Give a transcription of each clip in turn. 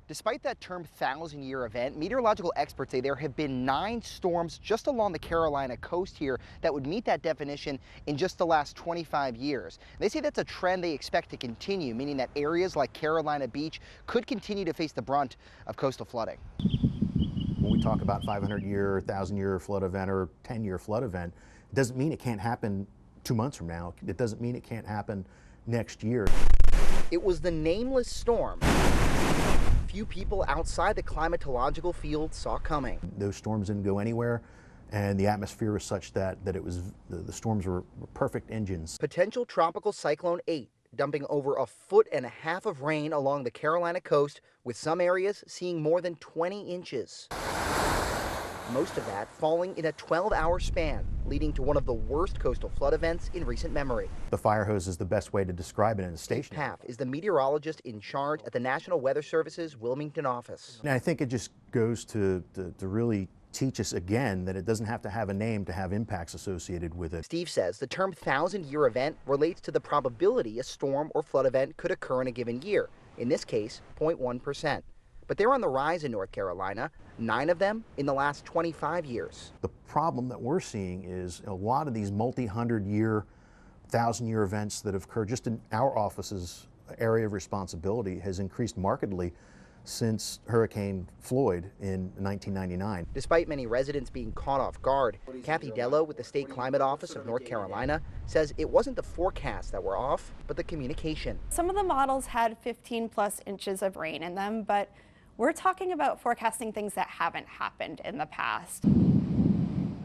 Despite that term 1,000-year event, meteorological experts say there have been 9 storms just along the Carolina coast here that would meet that definition in just the last 25 years. They say that's a trend they expect to continue, meaning that areas like Carolina Beach could continue to face the brunt of coastal flooding. When we talk about 500-year, 1,000-year flood event or 10-year flood event, it doesn't mean it can't happen 2 months from now. It doesn't mean it can't happen next year. It was the nameless storm few people outside the climatological field saw coming. Those storms didn't go anywhere, and the atmosphere was such that it was the storms were perfect engines. Potential tropical cyclone 8 dumping over 1.5 feet of rain along the Carolina coast, with some areas seeing more than 20 inches. Most of that falling in a 12-hour span, leading to one of the worst coastal flood events in recent memory. The fire hose is the best way to describe it in a station. Paff is the meteorologist in charge at the National Weather Service's Wilmington office. And I think it just goes to really teach us again that it doesn't have to have a name to have impacts associated with it. Steve says the term 1,000-year event relates to the probability a storm or flood event could occur in a given year, in this case 0.1%. But they're on the rise in North Carolina, 9 of them in the last 25 years. The problem that we're seeing is a lot of these multi-100-year, 1,000-year events that have occurred just in our office's area of responsibility has increased markedly since Hurricane Floyd in 1999. Despite many residents being caught off guard, Kathy Dello with the State Climate Office of North Carolina says it wasn't the forecasts that were off, but the communication. Some of the models had 15+ inches of rain in them, but we're talking about forecasting things that haven't happened in the past.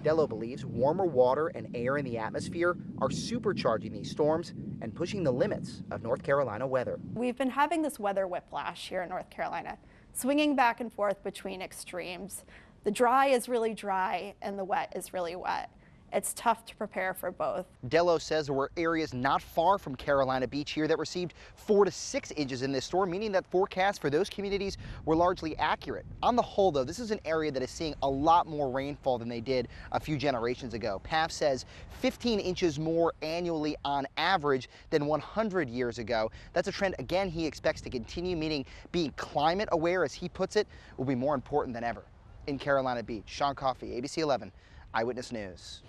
Dello believes warmer water and air in the atmosphere are supercharging these storms and pushing the limits of North Carolina weather. We've been having this weather whiplash here in North Carolina, swinging back and forth between extremes. The dry is really dry and the wet is really wet. It's tough to prepare for both. Dello says there were areas not far from Carolina Beach here that received 4 to 6 inches in this storm, meaning that forecasts for those communities were largely accurate. On the whole, though, this is an area that is seeing a lot more rainfall than they did a few generations ago. Paff says 15 inches more annually on average than 100 years ago. That's a trend, again, he expects to continue, meaning being climate aware, as he puts it, will be more important than ever. In Carolina Beach, Sean Coffey, ABC 11, Eyewitness News.